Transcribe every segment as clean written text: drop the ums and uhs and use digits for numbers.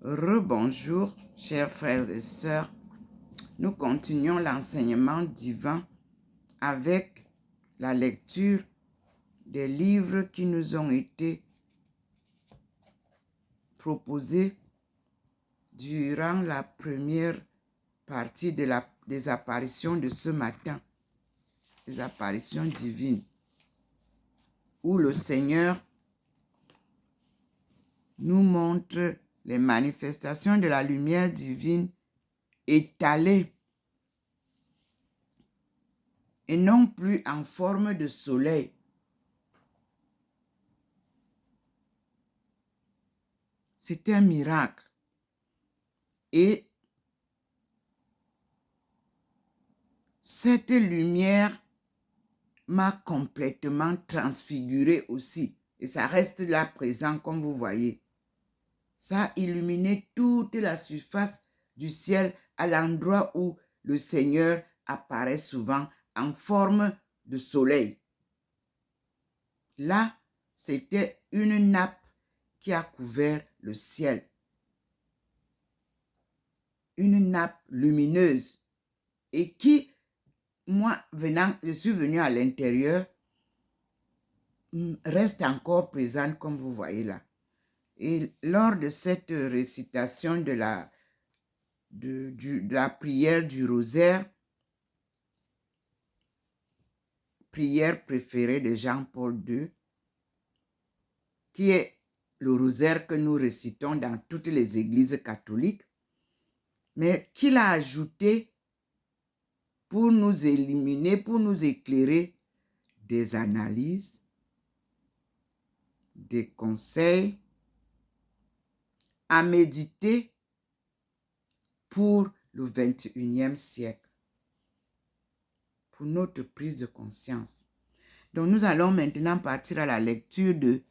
Rebonjour, chers frères et sœurs. Nous continuons l'enseignement divin avec la lecture des livres qui nous ont été proposés durant la première partie des apparitions de ce matin, les apparitions divines, où le Seigneur nous montre les manifestations de la lumière divine étalées et non plus en forme de soleil. C'est un miracle. Et cette lumière m'a complètement transfiguré aussi. Et ça reste là présent, comme vous voyez. Ça a illuminé toute la surface du ciel à l'endroit où le Seigneur apparaît souvent en forme de soleil. Là, c'était une nappe qui a couvert le ciel. Une nappe lumineuse. Et qui, moi, je suis venu à l'intérieur, reste encore présente comme vous voyez là. Et lors de cette récitation de la prière du rosaire, prière préférée de Jean-Paul II, qui est le rosaire que nous récitons dans toutes les églises catholiques, mais qu'il a ajouté pour nous éliminer, pour nous éclairer des analyses, des conseils à méditer pour le 21e siècle, pour notre prise de conscience. Donc, nous allons maintenant partir à la lecture de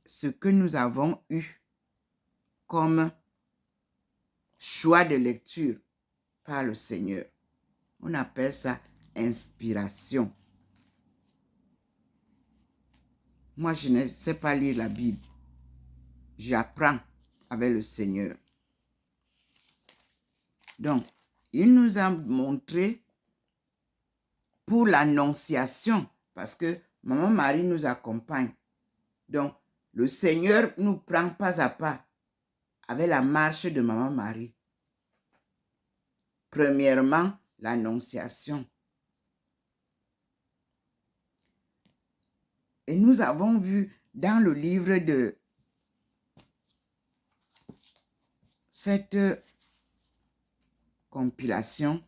ce que nous avons eu comme choix de lecture par le Seigneur. On appelle ça inspiration. Moi, je ne sais pas lire la Bible. J'apprends avec le Seigneur. Donc, il nous a montré pour l'annonciation, parce que Maman Marie nous accompagne. Donc, le Seigneur nous prend pas à pas avec la marche de Maman Marie. Premièrement, l'annonciation. Et nous avons vu dans le livre de cette compilation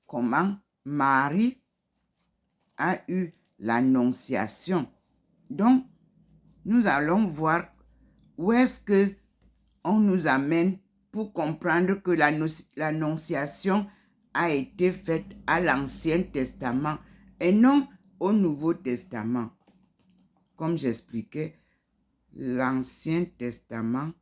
comment Marie a eu l'annonciation. Donc, nous allons voir où est-ce que on nous amène pour comprendre que l'annonciation a été faite à l'Ancien Testament et non au Nouveau Testament. Comme j'expliquais, l'Ancien Testament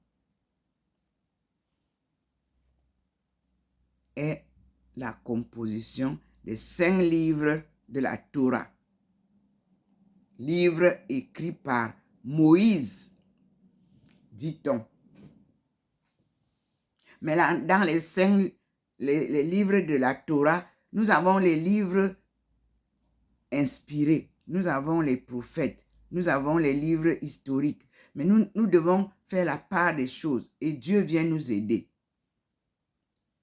est la composition des 5 livres de la Torah. Livres écrits par Moïse, dit-on. Mais là, dans les 5 les livres de la Torah, nous avons les livres inspirés. Nous avons les prophètes. Nous avons les livres historiques. Mais nous devons faire la part des choses et Dieu vient nous aider.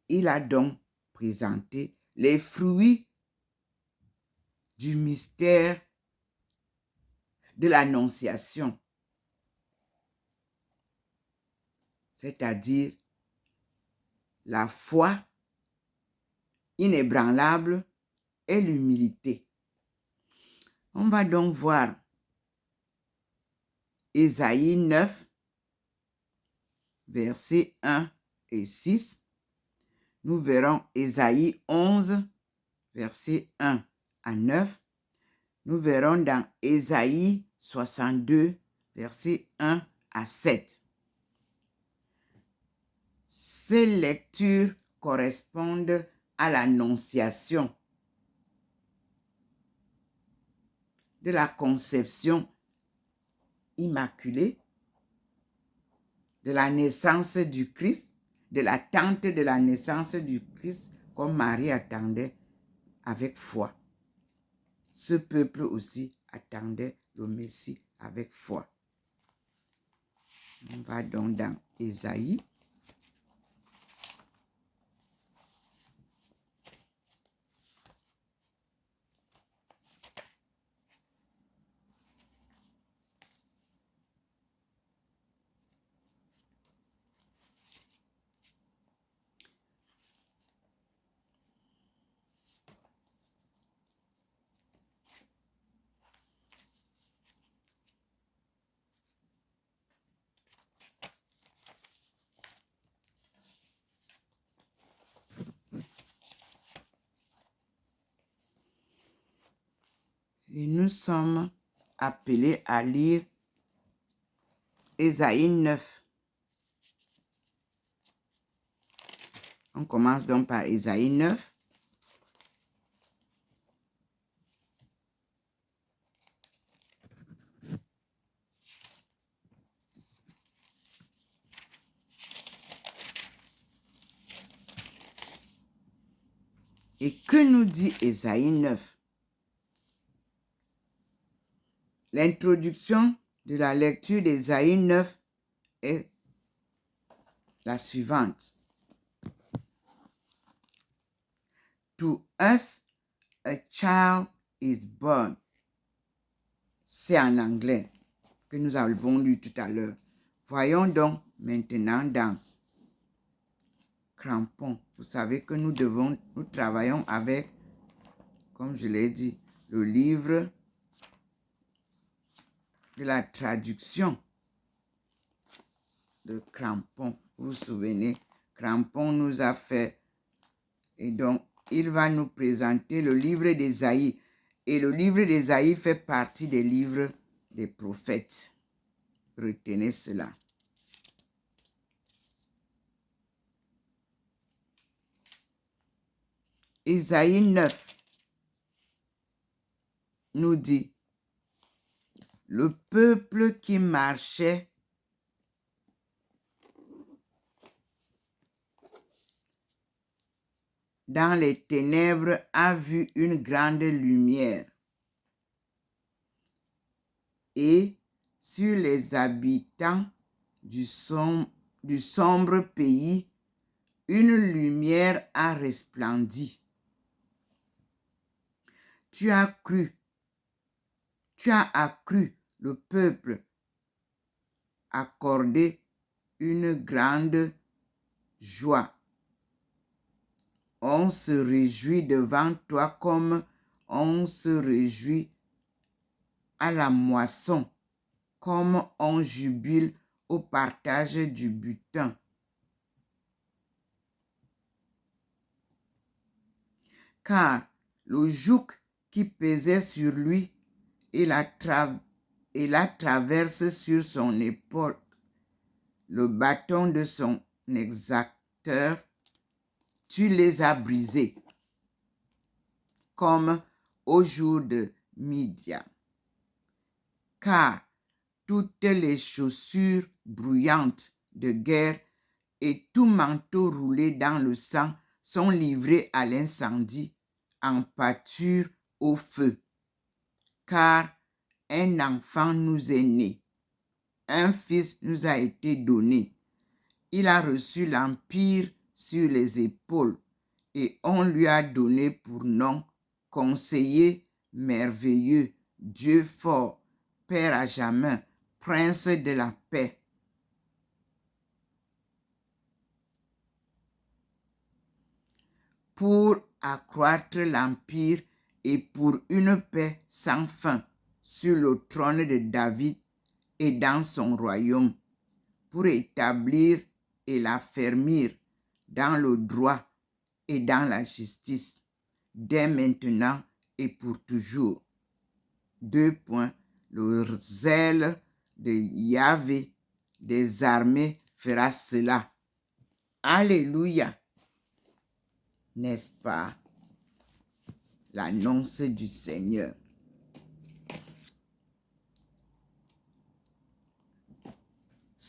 Il a donc présenté les fruits du mystère de l'Annonciation, c'est-à-dire la foi inébranlable et l'humilité. On va donc voir Ésaïe 9, versets 1 et 6. Nous verrons Ésaïe 11, versets 1 à 9. Nous verrons dans Ésaïe 62, versets 1 à 7. Ces lectures correspondent à l'annonciation de la conception immaculée, de la naissance du Christ, de l'attente de la naissance du Christ, comme Marie attendait avec foi. Ce peuple aussi attendait le Messie avec foi. On va donc dans Ésaïe. Et nous sommes appelés à lire Ésaïe 9. On commence donc par Ésaïe 9. Et que nous dit Ésaïe 9? L'introduction de la lecture d'Ésaïe 9 est la suivante. To us, a child is born. C'est en anglais que nous avons lu tout à l'heure. Voyons donc maintenant dans Crampon. Vous savez que nous travaillons avec, comme je l'ai dit, le livre de la traduction de Crampon. Vous vous souvenez, Crampon nous a fait, et donc il va nous présenter le livre d'Ésaïe. Et le livre d'Ésaïe fait partie des livres des prophètes. Retenez cela. Ésaïe 9 nous dit, le peuple qui marchait dans les ténèbres a vu une grande lumière. Et sur les habitants du sombre pays, une lumière a resplendi. Tu as accru le peuple, accordé une grande joie. On se réjouit devant toi comme on se réjouit à la moisson, comme on jubile au partage du butin. Car le joug qui pesait sur lui et la traverse sur son épaule, le bâton de son exacteur, tu les as brisés, comme au jour de Midian. Car toutes les chaussures bruyantes de guerre et tout manteau roulé dans le sang sont livrés à l'incendie, en pâture au feu. Car un enfant nous est né, un fils nous a été donné. Il a reçu l'empire sur les épaules et on lui a donné pour nom conseiller merveilleux, Dieu fort, Père à jamais, Prince de la paix. Pour accroître l'empire et pour une paix sans fin sur le trône de David et dans son royaume, pour établir et l'affermir dans le droit et dans la justice, dès maintenant et pour toujours. 2 points. Le zèle de Yahvé des armées fera cela. Alléluia. N'est-ce pas l'annonce du Seigneur?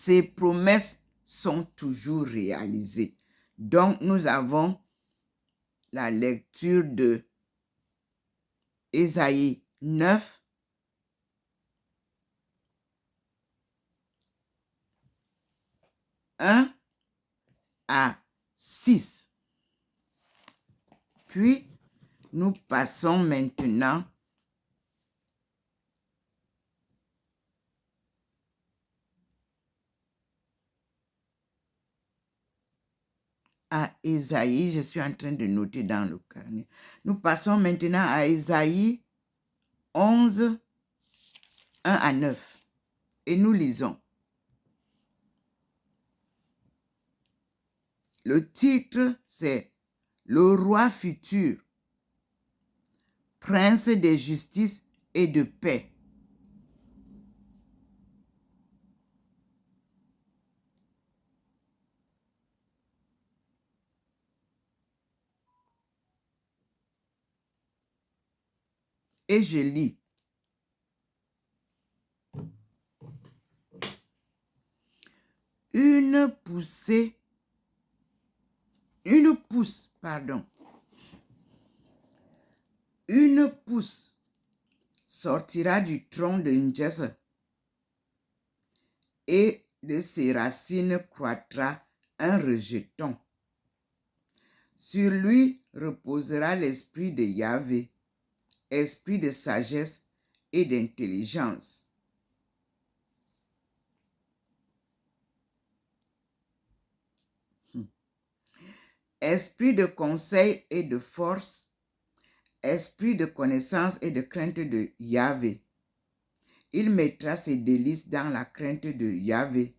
ses promesses sont toujours réalisées. Donc, nous avons la lecture de Ésaïe 9, 1 à 6. Puis, nous passons maintenant à Ésaïe. Je suis en train de noter dans le carnet. Nous passons maintenant à Ésaïe 11, 1 à 9. Et nous lisons. Le titre, c'est Le roi futur, prince de justice et de paix. Et je lis. Une pousse sortira du tronc de Njess et de ses racines croîtra un rejeton. Sur lui reposera l'esprit de Yahvé, esprit de sagesse et d'intelligence. Esprit de conseil et de force, esprit de connaissance et de crainte de Yahvé. Il mettra ses délices dans la crainte de Yahvé.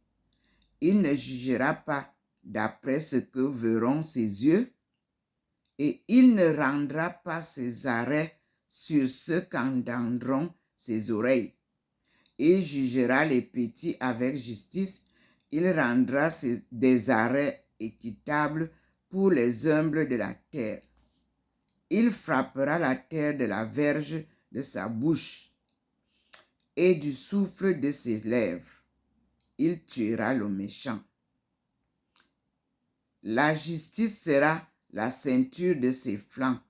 Il ne jugera pas d'après ce que verront ses yeux, et il ne rendra pas ses arrêts sur ce qu'entendront ses oreilles. Il jugera les petits avec justice. Il rendra des arrêts équitables pour les humbles de la terre. Il frappera la terre de la verge de sa bouche et du souffle de ses lèvres. Il tuera le méchant. La justice sera la ceinture de ses flancs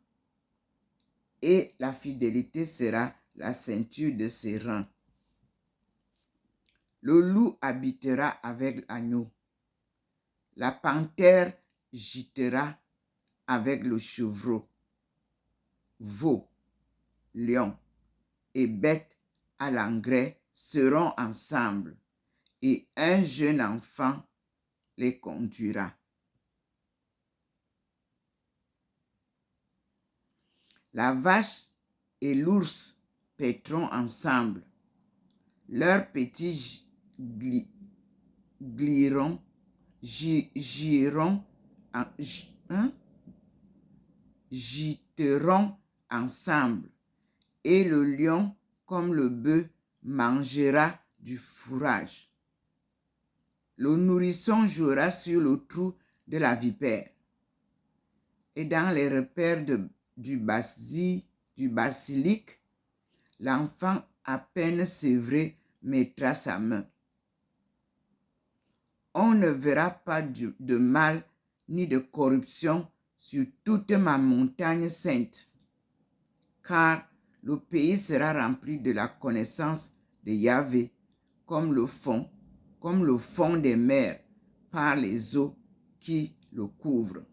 et la fidélité sera la ceinture de ses reins. Le loup habitera avec l'agneau. La panthère gîtera avec le chevreau. Veau, lion et bête à l'engrais seront ensemble, et un jeune enfant les conduira. La vache et l'ours paîtront ensemble. Leurs petits gîteront ensemble, et le lion, comme le bœuf, mangera du fourrage. Le nourrisson jouera sur le trou de la vipère, et dans les repères du basilic, l'enfant à peine sevré mettra sa main. On ne verra pas de mal ni de corruption sur toute ma montagne sainte, car le pays sera rempli de la connaissance de Yahvé, comme le fond des mers par les eaux qui le couvrent.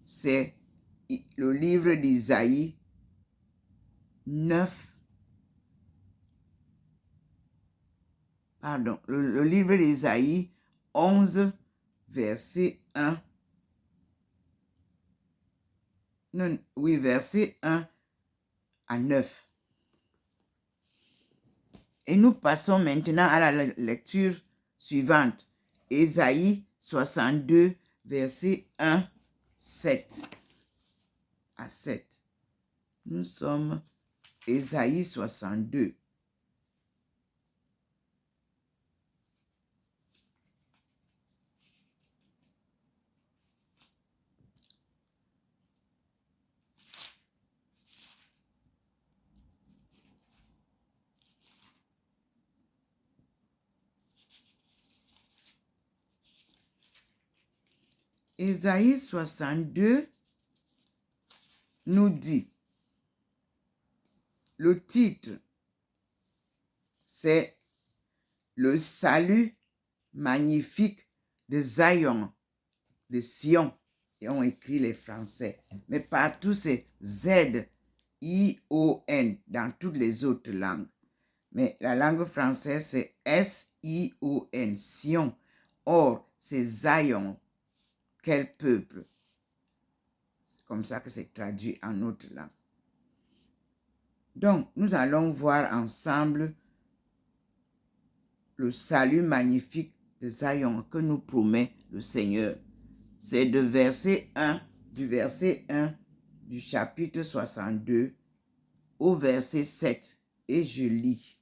C'est le livre d'Isaïe 9. Le livre d'Isaïe 11, verset 1. Non, oui, verset 1 à 9. Et nous passons maintenant à la lecture suivante. Ésaïe 62, verset 1, 7 à 7. Nous sommes Ésaïe 62. Ésaïe 62 nous dit, le titre, c'est le salut magnifique de Zion, de Sion. Et on écrit les Français. Mais partout, c'est Z-I-O-N dans toutes les autres langues. Mais la langue française, c'est S-I-O-N, Sion. Or, c'est Zion. Quel peuple? C'est comme ça que c'est traduit en notre langue. Donc, nous allons voir ensemble le salut magnifique de Zion que nous promet le Seigneur. C'est du verset 1 du chapitre 62 au verset 7. Et je lis.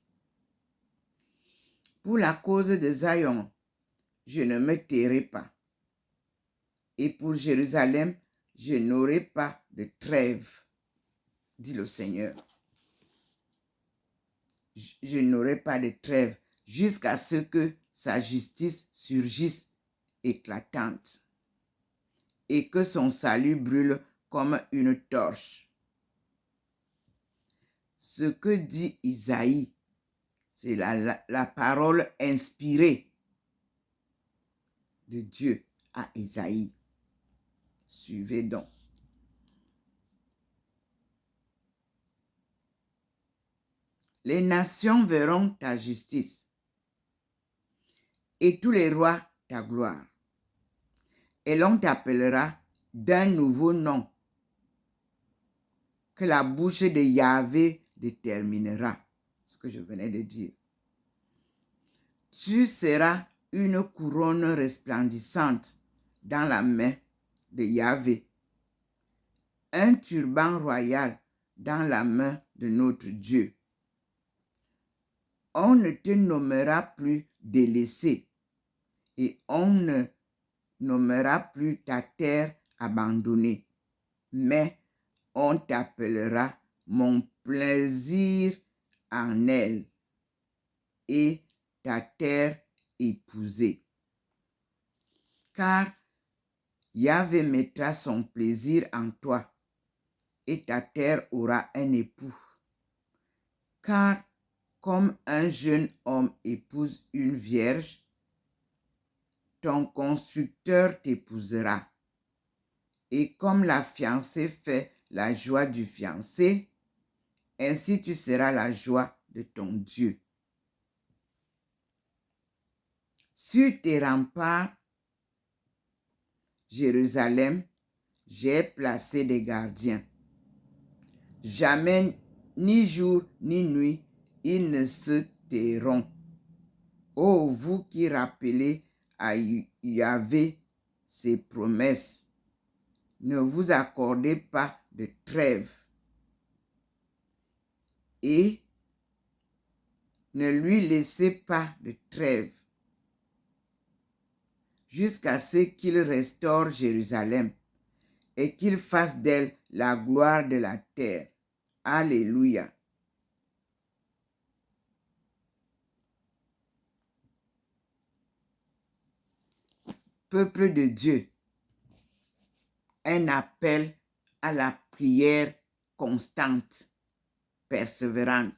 Pour la cause de Zion, je ne me tairai pas. Et pour Jérusalem, je n'aurai pas de trêve, dit le Seigneur. Je n'aurai pas de trêve jusqu'à ce que sa justice surgisse éclatante et que son salut brûle comme une torche. Ce que dit Isaïe, c'est la parole inspirée de Dieu à Isaïe. Suivez donc. Les nations verront ta justice et tous les rois ta gloire. Et l'on t'appellera d'un nouveau nom que la bouche de Yahvé déterminera. Ce que je venais de dire. Tu seras une couronne resplendissante dans la main de Yahvé, un turban royal dans la main de notre Dieu. On ne te nommera plus délaissé et on ne nommera plus ta terre abandonnée, mais on t'appellera mon plaisir en elle et ta terre épousée. Car Yahvé mettra son plaisir en toi et ta terre aura un époux. Car comme un jeune homme épouse une vierge, ton constructeur t'épousera. Et comme la fiancée fait la joie du fiancé, ainsi tu seras la joie de ton Dieu. Sur tes remparts, Jérusalem, j'ai placé des gardiens. Jamais, ni jour ni nuit, ils ne se tairont. Ô vous qui rappelez à Yahvé ses promesses, ne vous accordez pas de trêve et ne lui laissez pas de trêve jusqu'à ce qu'il restaure Jérusalem et qu'il fasse d'elle la gloire de la terre. Alléluia. Peuple de Dieu, un appel à la prière constante, persévérante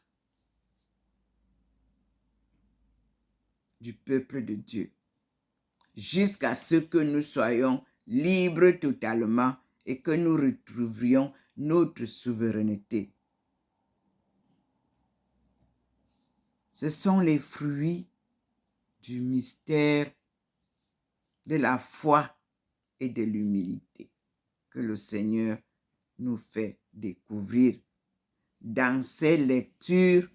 du peuple de Dieu, jusqu'à ce que nous soyons libres totalement et que nous retrouvions notre souveraineté. Ce sont les fruits du mystère de la foi et de l'humilité que le Seigneur nous fait découvrir dans ces lectures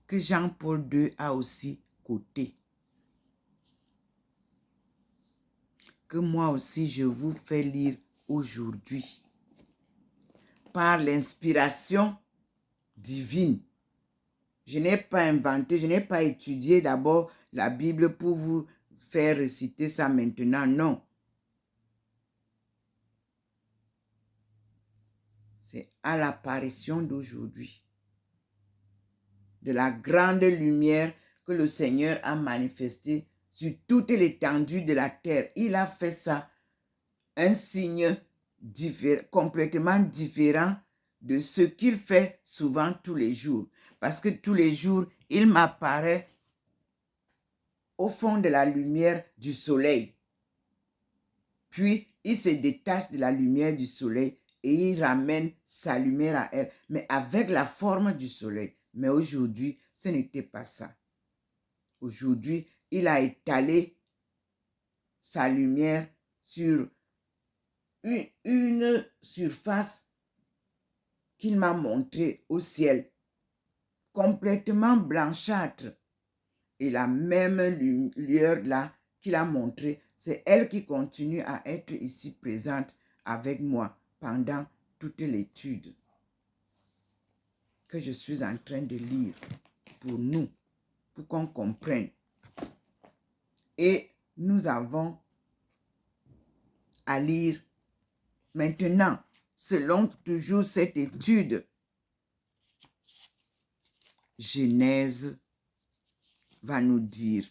que Jean-Paul II a aussi cotées, que moi aussi je vous fais lire aujourd'hui par l'inspiration divine. Je n'ai pas inventé, je n'ai pas étudié d'abord la Bible pour vous faire réciter ça maintenant, non. C'est à l'apparition d'aujourd'hui. de la grande lumière que le Seigneur a manifestée sur toute l'étendue de la terre. Il a fait ça, un signe complètement différent de ce qu'il fait souvent tous les jours. Parce que tous les jours, il m'apparaît au fond de la lumière du soleil. Puis, il se détache de la lumière du soleil et il ramène sa lumière à elle, mais avec la forme du soleil. Mais aujourd'hui, ce n'était pas ça. Aujourd'hui, il a étalé sa lumière sur une surface qu'il m'a montrée au ciel, complètement blanchâtre. Et la même lueur là qu'il a montrée, c'est elle qui continue à être ici présente avec moi pendant toute l'étude que je suis en train de lire pour nous, pour qu'on comprenne. Et nous avons à lire maintenant, selon toujours cette étude, Genèse va nous dire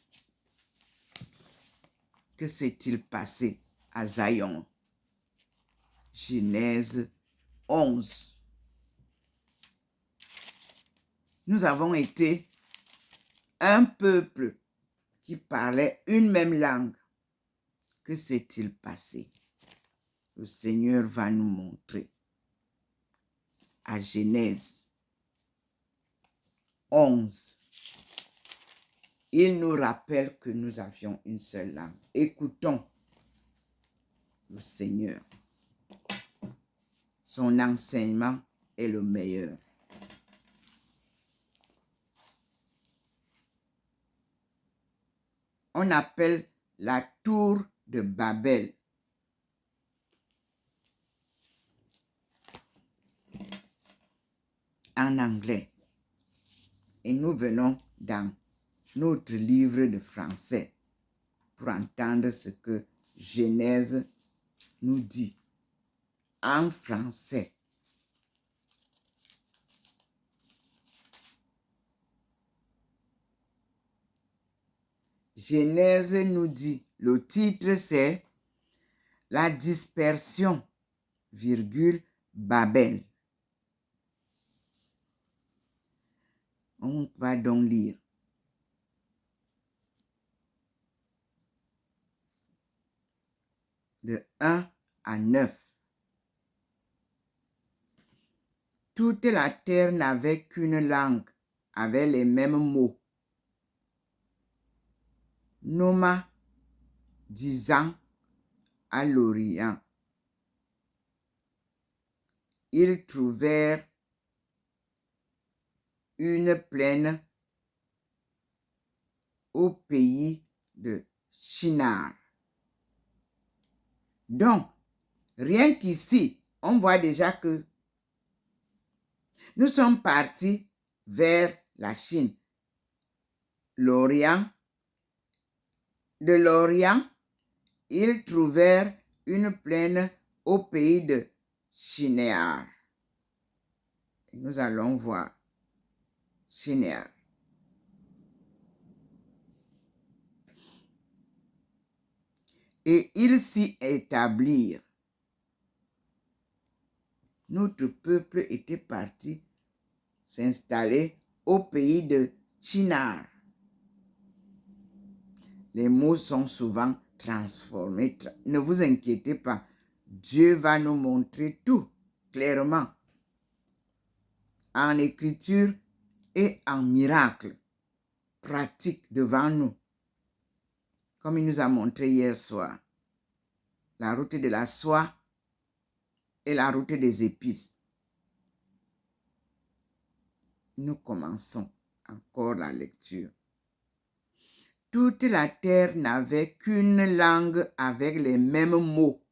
que s'est-il passé à Zion. Genèse 11. Nous avons été un peuple qui parlait une même langue. Que s'est-il passé? Le Seigneur va nous montrer. À Genèse 11, il nous rappelle que nous avions une seule langue. Écoutons le Seigneur. Son enseignement est le meilleur. On appelle la tour de Babel. En anglais. Et nous venons dans notre livre de français pour entendre ce que Genèse nous dit en français. Genèse nous dit, le titre c'est La dispersion, Babel. On va donc lire. De 1 à 9. Toute la terre n'avait qu'une langue, avec les mêmes mots. Noma, disant à l'Orient. Ils trouvèrent une plaine au pays de Shinar. Donc, rien qu'ici, on voit déjà que nous sommes partis vers la Chine. L'Orient. De l'Orient, ils trouvèrent une plaine au pays de Shinéar. Nous allons voir Shinéar. Et ils s'y établirent. Notre peuple était parti s'installer au pays de Shinar. Les mots sont souvent transformés. Ne vous inquiétez pas. Dieu va nous montrer tout clairement en écriture et en miracle pratique devant nous. Comme il nous a montré hier soir. La route de la soie et la route des épices. Nous commençons encore la lecture. Toute la terre n'avait qu'une langue avec les mêmes mots.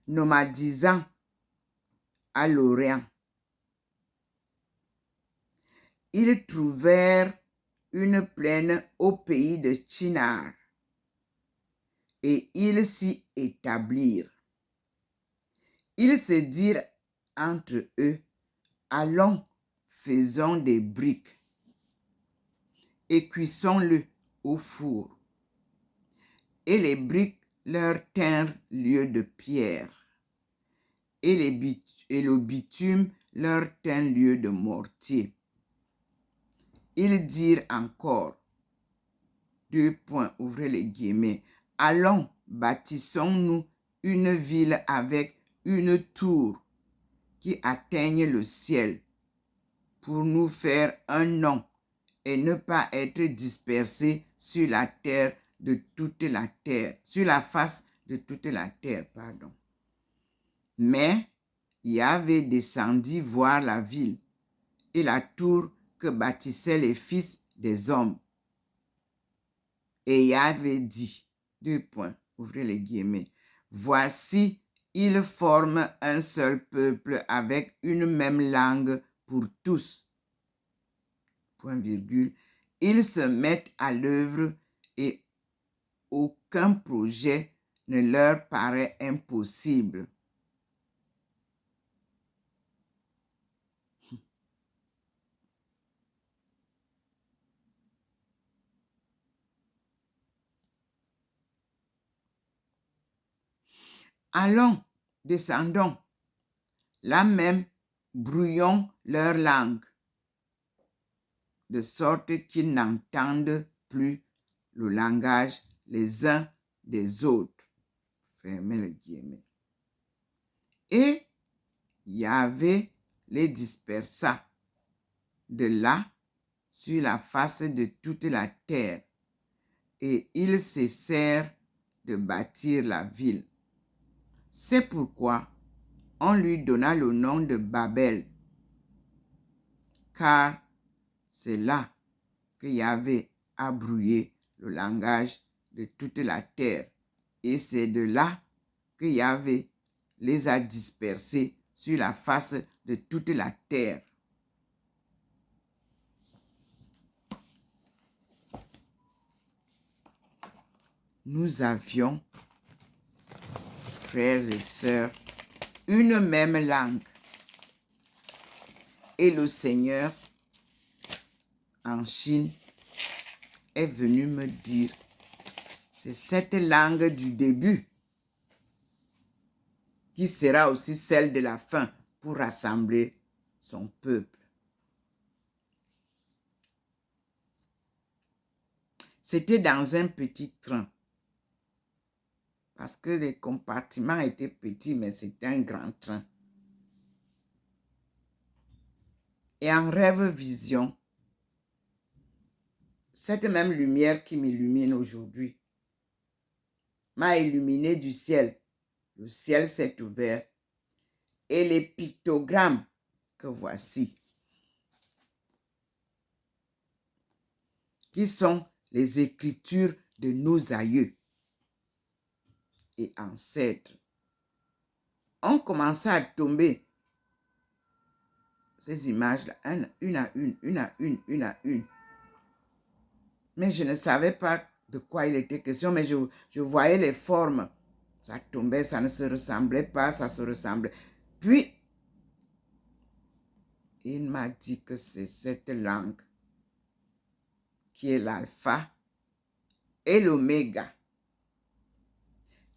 Nomadisant à l'Orient. Ils trouvèrent une plaine au pays de Shinar et ils s'y établirent. Ils se dirent entre eux, allons faisons des briques et cuissons-le au four. Et les briques leur tinrent lieu de pierre, et le bitume leur tint lieu de mortier. Ils dirent encore, ouvrez les guillemets, allons, bâtissons-nous une ville avec une tour qui atteigne le ciel, pour nous faire un nom et ne pas être dispersés sur la terre de toute la terre, sur la face de toute la terre, pardon. Mais Yahvé descendit voir la ville et la tour que bâtissaient les fils des hommes. Et Yahvé dit, ouvrez les guillemets, voici, ils forment un seul peuple avec une même langue pour tous. Ils se mettent à l'œuvre et aucun projet ne leur paraît impossible. Allons, descendons, là même, brouillons leur langue, de sorte qu'ils n'entendent plus le langage les uns des autres. Fermez le guillemets. Et Yahvé les dispersa de là sur la face de toute la terre, et ils cessèrent de bâtir la ville. C'est pourquoi on lui donna le nom de Babel, car c'est là que Yahvé a brouillé le langage de toute la terre, et c'est de là que Yahvé les a dispersés sur la face de toute la terre. Nous avions, frères et sœurs, une même langue. Et le Seigneur, en Chine, est venu me dire, c'est cette langue du début qui sera aussi celle de la fin pour rassembler son peuple. C'était dans un petit train, parce que les compartiments étaient petits, mais c'était un grand train. Et en rêve-vision, cette même lumière qui m'illumine aujourd'hui m'a illuminé du ciel. Le ciel s'est ouvert et les pictogrammes que voici, qui sont les écritures de nos aïeux et ancêtres, ont commencé à tomber. Ces images-là, une à une. Mais je ne savais pas de quoi il était question, mais je voyais les formes. Ça tombait, ça ne se ressemblait pas, ça se ressemblait. Puis, il m'a dit que c'est cette langue qui est l'alpha et l'oméga.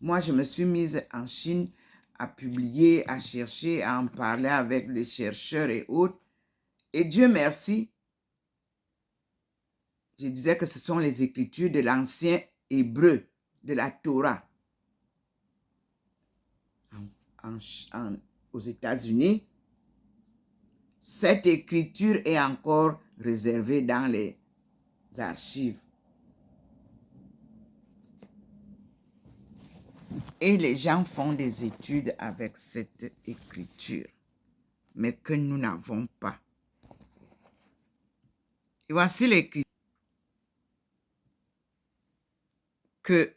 Moi, je me suis mise en Chine à publier, à chercher, à en parler avec les chercheurs et autres. Et Dieu merci, je disais que ce sont les écritures de l'ancien hébreu, de la Torah. Aux États-Unis, cette écriture est encore réservée dans les archives. Et les gens font des études avec cette écriture, mais que nous n'avons pas. Et voici l'écriture que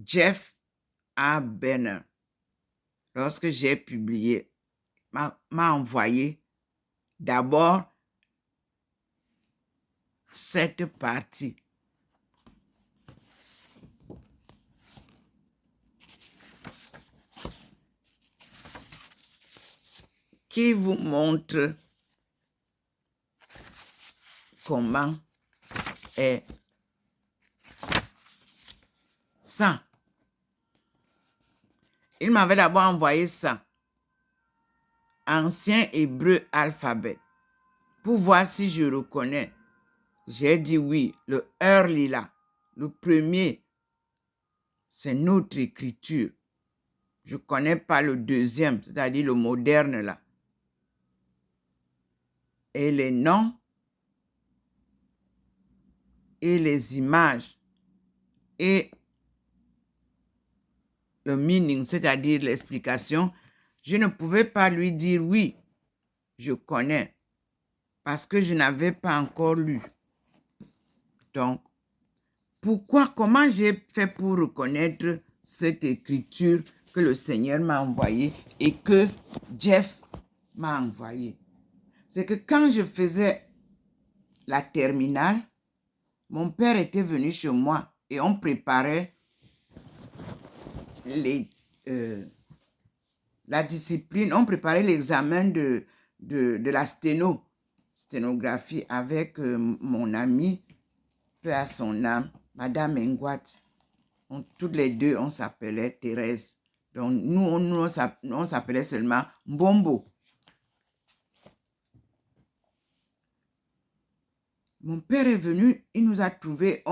Jeff A. Benner, lorsque j'ai publié, m'a envoyé d'abord cette partie. Qui vous montre comment est ça. Il m'avait d'abord envoyé ça. Ancien hébreu alphabet. Pour voir si je reconnais. J'ai dit oui. Le early là. Le premier. C'est notre écriture. Je ne connais pas le deuxième. C'est-à-dire le moderne là. Et les noms. Et les images. Et le meaning, c'est-à-dire l'explication, je ne pouvais pas lui dire oui, je connais, parce que je n'avais pas encore lu. Donc, comment j'ai fait pour reconnaître cette écriture que le Seigneur m'a envoyée et que Jeff m'a envoyée? C'est que quand je faisais la terminale, mon père était venu chez moi et on préparait la discipline, on préparait l'examen de la sténographie avec mon amie, peu à son âme, Madame Ngwat. Toutes les deux, on s'appelait Thérèse. Donc, nous on s'appelait seulement Mbombo. Mon père est venu, il nous a trouvés,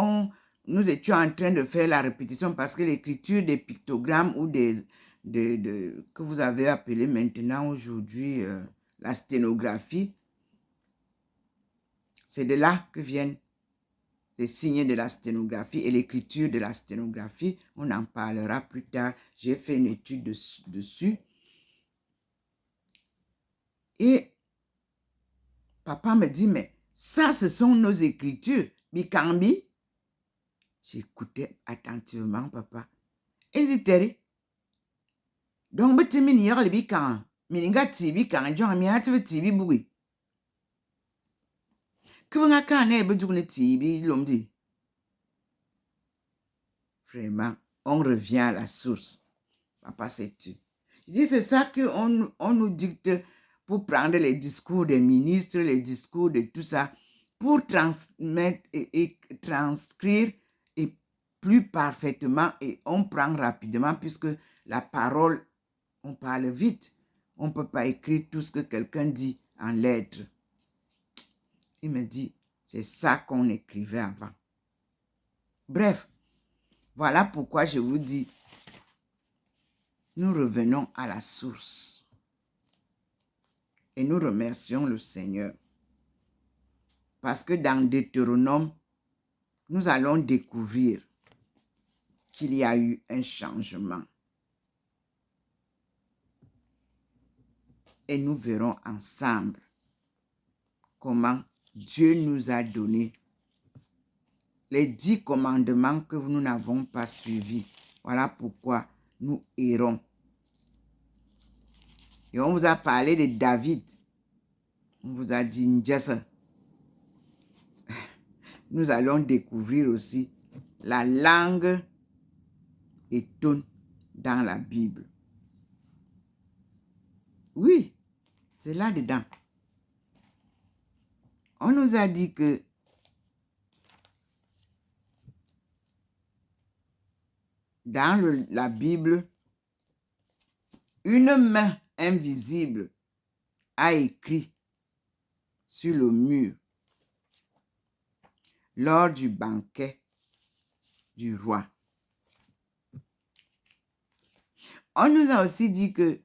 nous étions en train de faire la répétition parce que l'écriture des pictogrammes ou que vous avez appelé maintenant aujourd'hui la sténographie, c'est de là que viennent les signes de la sténographie et l'écriture de la sténographie. On en parlera plus tard. J'ai fait une étude dessus. Et papa me dit, mais ça, ce sont nos écritures. Bikambi. J'écoutais attentivement papa. Et il dit, donc, tu m'y n'y a le bikam. Mininga tibi kan John mi hati tibi bougi. Que vous n'avez pas besoin de tibi l'omdi. Vraiment, on revient à la source. Papa, c'est tu. Je dis, c'est ça qu'on nous dicte pour prendre les discours des ministres, les discours de tout ça, pour transmettre et transcrire et plus parfaitement et on prend rapidement puisque la parole, on parle vite. On ne peut pas écrire tout ce que quelqu'un dit en lettres. Il me dit, c'est ça qu'on écrivait avant. Bref, voilà pourquoi je vous dis, nous revenons à la source. Et nous remercions le Seigneur. Parce que dans Deutéronome, nous allons découvrir qu'il y a eu un changement. Et nous verrons ensemble comment Dieu nous a donné les 10 commandements que nous n'avons pas suivis. Voilà pourquoi nous errons. Et on vous a parlé de David. On vous a dit Njessa. Nous allons découvrir aussi la langue et ton dans la Bible. Oui, c'est là-dedans. On nous a dit que dans la Bible, une main invisible a écrit sur le mur lors du banquet du roi. On nous a aussi dit que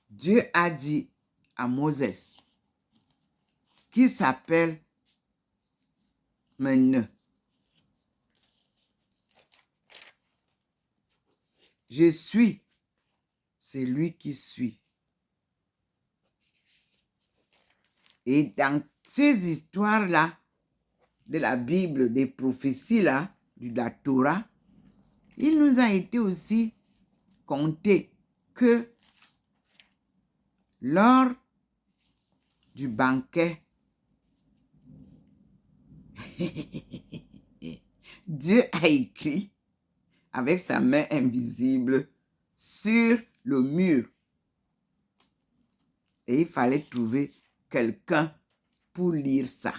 Dieu a dit à Moïse, qui s'appelle Mene. Je suis, c'est lui qui suit. Et dans ces histoires-là, de la Bible, des prophéties-là, de la Torah, il nous a été aussi compté que lors du banquet, Dieu a écrit avec sa main invisible sur le mur. Et il fallait trouver quelqu'un pour lire ça.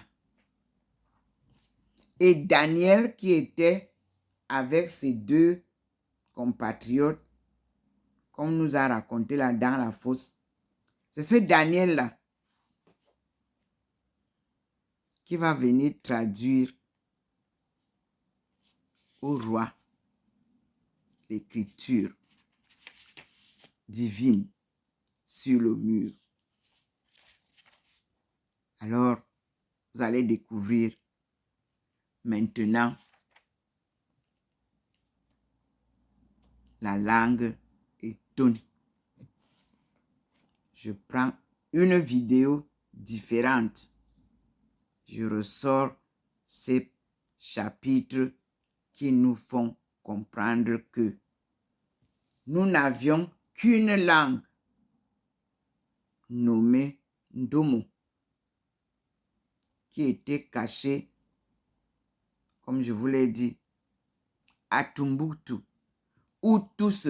Et Daniel qui était avec ses deux compatriotes, comme nous a raconté là dans la fosse, c'est ce Daniel-là qui va venir traduire au roi l'écriture divine sur le mur. Alors, vous allez découvrir maintenant la langue étonne. Je prends une vidéo différente. Je ressors ces chapitres qui nous font comprendre que nous n'avions qu'une langue nommée Ndomo, qui était cachée, comme je vous l'ai dit, à Tombouctou, où tous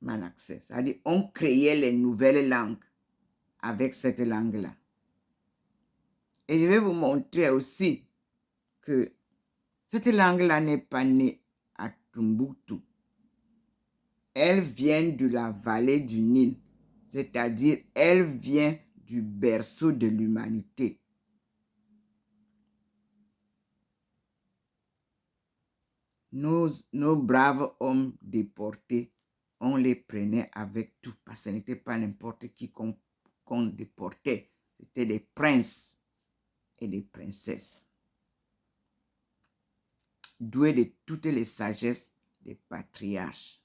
m'en accès. C'est-à-dire, on créait les nouvelles langues avec cette langue-là. Et je vais vous montrer aussi que cette langue-là n'est pas née à Tombouctou. Elle vient de la vallée du Nil, c'est-à-dire elle vient du berceau de l'humanité. Nos braves hommes déportés, on les prenait avec tout, parce que ce n'était pas n'importe qui qu'on déportait. C'était des princes et des princesses, doués de toutes les sagesses des patriarches.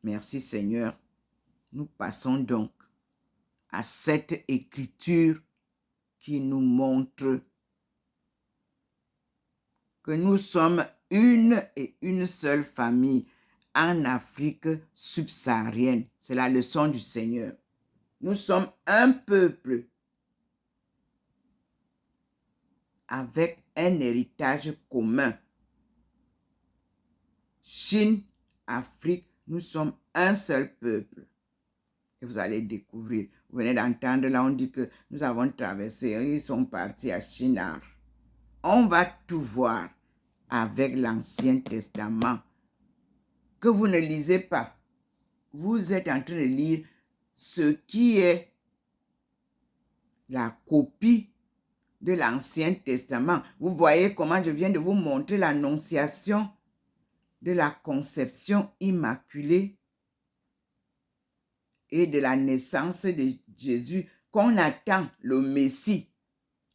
Merci Seigneur. Nous passons donc à cette écriture qui nous montre que nous sommes une et une seule famille en Afrique subsaharienne. C'est la leçon du Seigneur. Nous sommes un peuple avec un héritage commun. Chine, Afrique, nous sommes un seul peuple. Et vous allez découvrir. Vous venez d'entendre, là, on dit que nous avons traversé, ils sont partis à Shinar. On va tout voir avec l'Ancien Testament que vous ne lisez pas. Vous êtes en train de lire ce qui est la copie de l'Ancien Testament. Vous voyez comment je viens de vous montrer l'annonciation de la conception immaculée et de la naissance de Jésus, qu'on attend le Messie.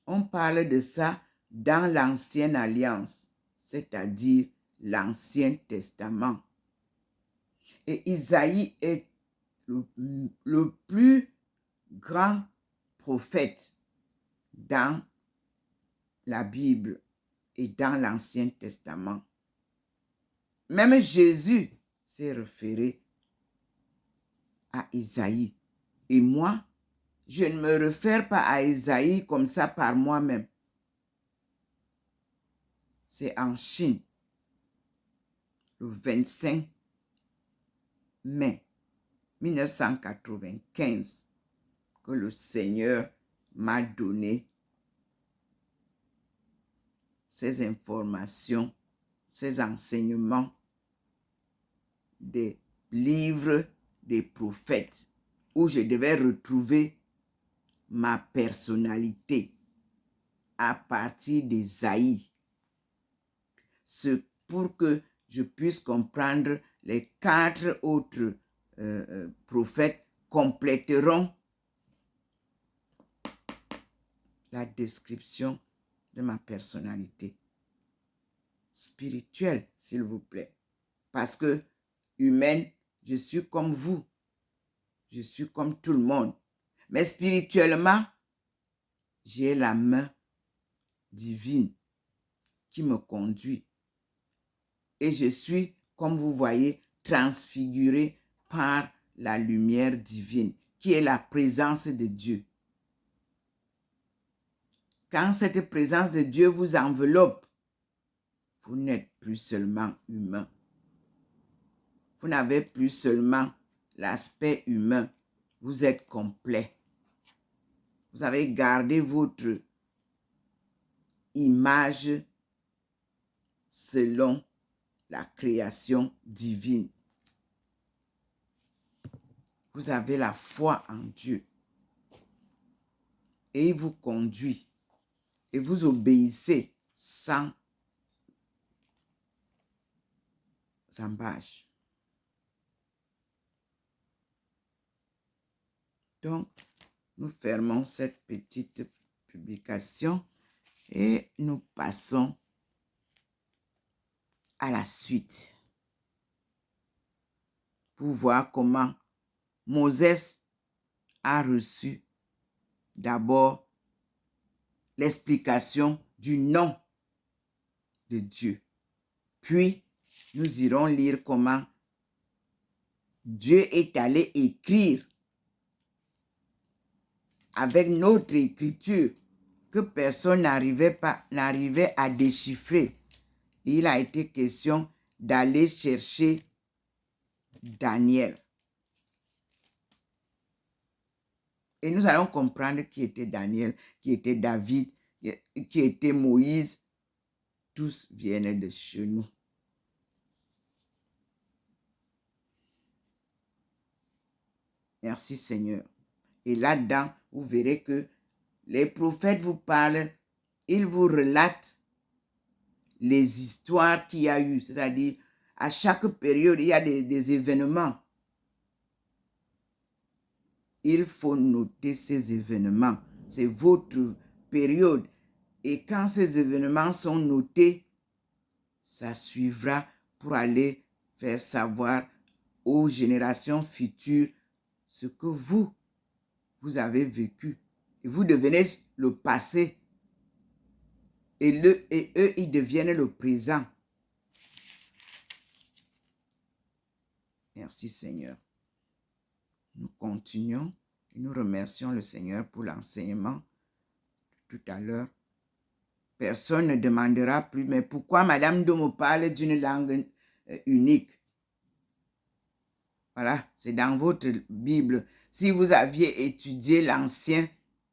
On parle de ça dans l'Ancienne Alliance, c'est-à-dire l'Ancien Testament. Et Isaïe est le plus grand prophète dans la Bible et dans l'Ancien Testament. Même Jésus s'est référé à Isaïe. Et moi, je ne me réfère pas à Isaïe comme ça par moi-même. C'est en Chine, le 25 mai 1995, que le Seigneur m'a donné ces informations, ces enseignements des livres des prophètes, où je devais retrouver ma personnalité à partir d'Isaïe. C'est pour que je puisse comprendre les 4 autres prophètes compléteront la description de ma personnalité spirituelle, s'il vous plaît. Parce que humaine, je suis comme vous. Je suis comme tout le monde. Mais spirituellement, j'ai la main divine qui me conduit. Et je suis, comme vous voyez, transfiguré par la lumière divine, qui est la présence de Dieu. Quand cette présence de Dieu vous enveloppe, vous n'êtes plus seulement humain. Vous n'avez plus seulement l'aspect humain. Vous êtes complet. Vous avez gardé votre image selon la création divine. Vous avez la foi en Dieu. Et il vous conduit. Et vous obéissez sans embâche. Donc, nous fermons cette petite publication et nous passons à la suite pour voir comment Moses a reçu d'abord l'explication du nom de Dieu. Puis, nous irons lire comment Dieu est allé écrire avec notre écriture que personne n'arrivait à déchiffrer. Il a été question d'aller chercher Daniel. Et nous allons comprendre qui était Daniel, qui était David, qui était Moïse. Tous viennent de chez nous. Merci Seigneur. Et là-dedans, vous verrez que les prophètes vous parlent, ils vous relatent les histoires qu'il y a eu. C'est-à-dire, à chaque période, il y a des événements. Il faut noter ces événements. C'est votre période. Et quand ces événements sont notés, ça suivra pour aller faire savoir aux générations futures ce que vous avez vécu. Et vous devenez le passé. Et eux, ils deviennent le présent. Merci Seigneur. Nous continuons et nous remercions le Seigneur pour l'enseignement tout à l'heure. Personne ne demandera plus, mais pourquoi Madame Domo parle d'une langue unique? Voilà, c'est dans votre Bible. Si vous aviez étudié l'Ancien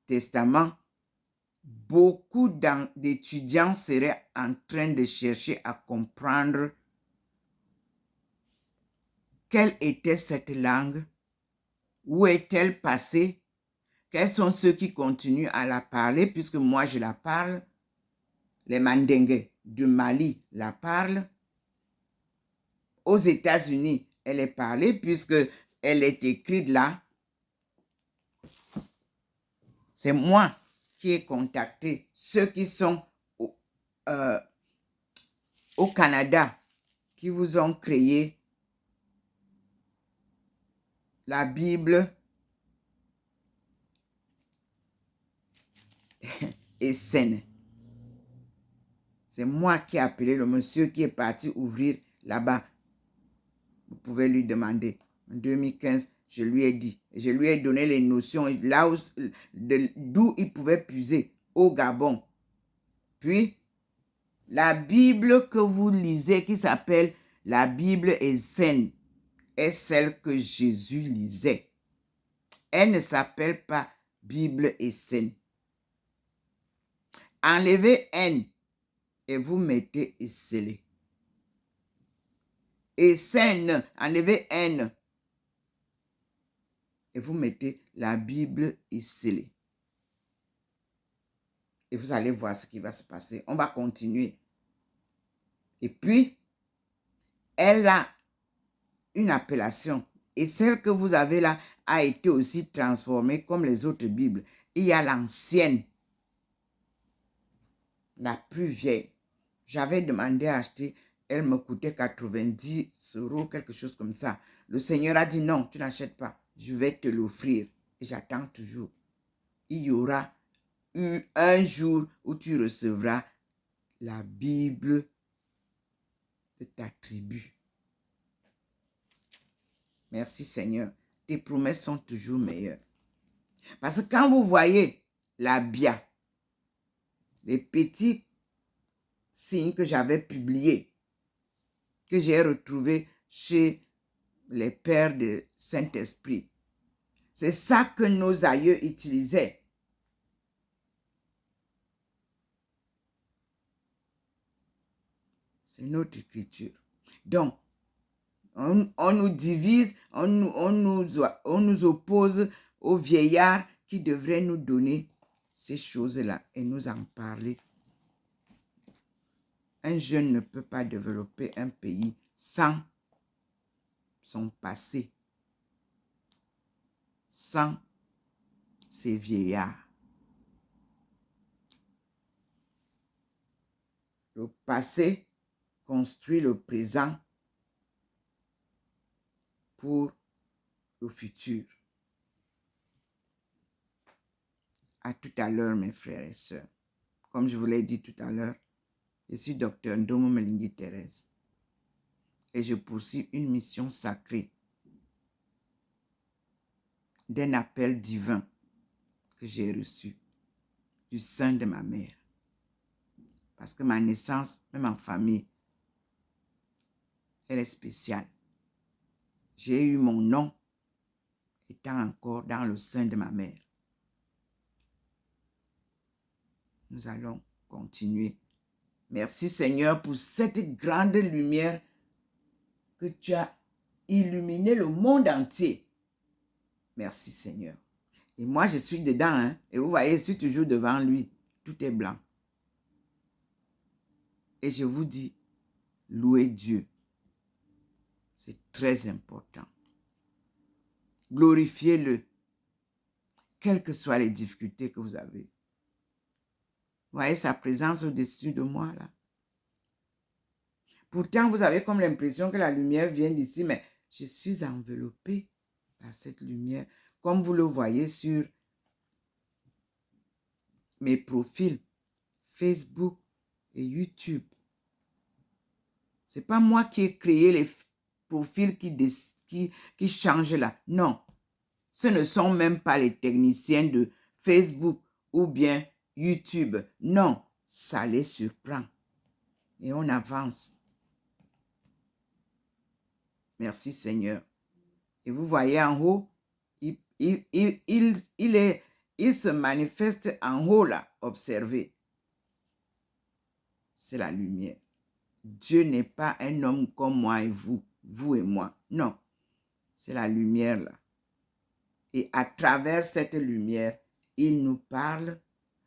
Testament, beaucoup d'étudiants seraient en train de chercher à comprendre quelle était cette langue, où est-elle passée, quels sont ceux qui continuent à la parler, puisque moi je la parle, les Mandingues du Mali la parlent, aux États-Unis, elle est parlée, puisque elle est écrite là. C'est moi qui ai contacté ceux qui sont au Canada, qui vous ont créé la Bible est saine. C'est moi qui ai appelé le monsieur qui est parti ouvrir là-bas. Vous pouvez lui demander. En 2015, je lui ai dit. Je lui ai donné les notions là d'où il pouvait puiser, au Gabon. Puis, la Bible que vous lisez, qui s'appelle la Bible est saine, est celle que Jésus lisait. Elle ne s'appelle pas Bible est saine. Enlevez N et vous mettez scellé. Et saine, enlevez N et vous mettez la Bible est scellée. Et vous allez voir ce qui va se passer. On va continuer. Et puis, elle a une appellation. Et celle que vous avez là a été aussi transformée comme les autres Bibles. Il y a l'ancienne, la plus vieille. J'avais demandé à acheter, elle me coûtait 90 €, quelque chose comme ça. Le Seigneur a dit non, tu n'achètes pas. Je vais te l'offrir. Et j'attends toujours. Il y aura un jour où tu recevras la Bible de ta tribu. Merci Seigneur. Tes promesses sont toujours meilleures. Parce que quand vous voyez la Bia, les petits signes que j'avais publiés, que j'ai retrouvés chez les pères de Saint-Esprit, c'est ça que nos aïeux utilisaient. C'est notre écriture. Donc, on nous divise, on nous oppose aux vieillards qui devraient nous donner ces choses-là et nous en parler. Un jeune ne peut pas développer un pays sans son passé, sans ses vieillards. Le passé construit le présent pour le futur. À tout à l'heure, mes frères et sœurs. Comme je vous l'ai dit tout à l'heure, je suis docteur Ndomo Melingi Thérèse et je poursuis une mission sacrée d'un appel divin que j'ai reçu du sein de ma mère. Parce que ma naissance, même en famille, elle est spéciale. J'ai eu mon nom étant encore dans le sein de ma mère. Nous allons continuer. Merci Seigneur pour cette grande lumière que tu as illuminé le monde entier. Merci Seigneur. Et moi, je suis dedans, hein? Et vous voyez, je suis toujours devant lui. Tout est blanc. Et je vous dis, louez Dieu. C'est très important. Glorifiez-le. Quelles que soient les difficultés que vous avez. Vous voyez sa présence au-dessus de moi, là. Pourtant, vous avez comme l'impression que la lumière vient d'ici, mais je suis enveloppée par cette lumière. Comme vous le voyez sur mes profils Facebook et YouTube. Ce n'est pas moi qui ai créé les profils qui changent là. Non. Ce ne sont même pas les techniciens de Facebook ou bien YouTube. Non. Ça les surprend. Et on avance. Merci Seigneur. Et vous voyez en haut, il se manifeste en haut là. Observez. C'est la lumière. Dieu n'est pas un homme comme moi et vous et moi. Non, c'est la lumière là. Et à travers cette lumière, il nous parle.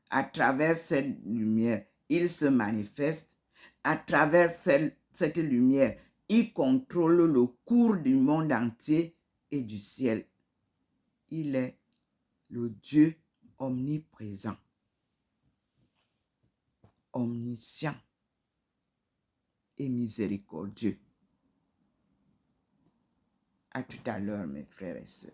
À travers cette lumière, il se manifeste. À travers cette lumière, il contrôle le cours du monde entier et du ciel. Il est le Dieu omniprésent, omniscient et miséricordieux. À tout à l'heure, mes frères et sœurs.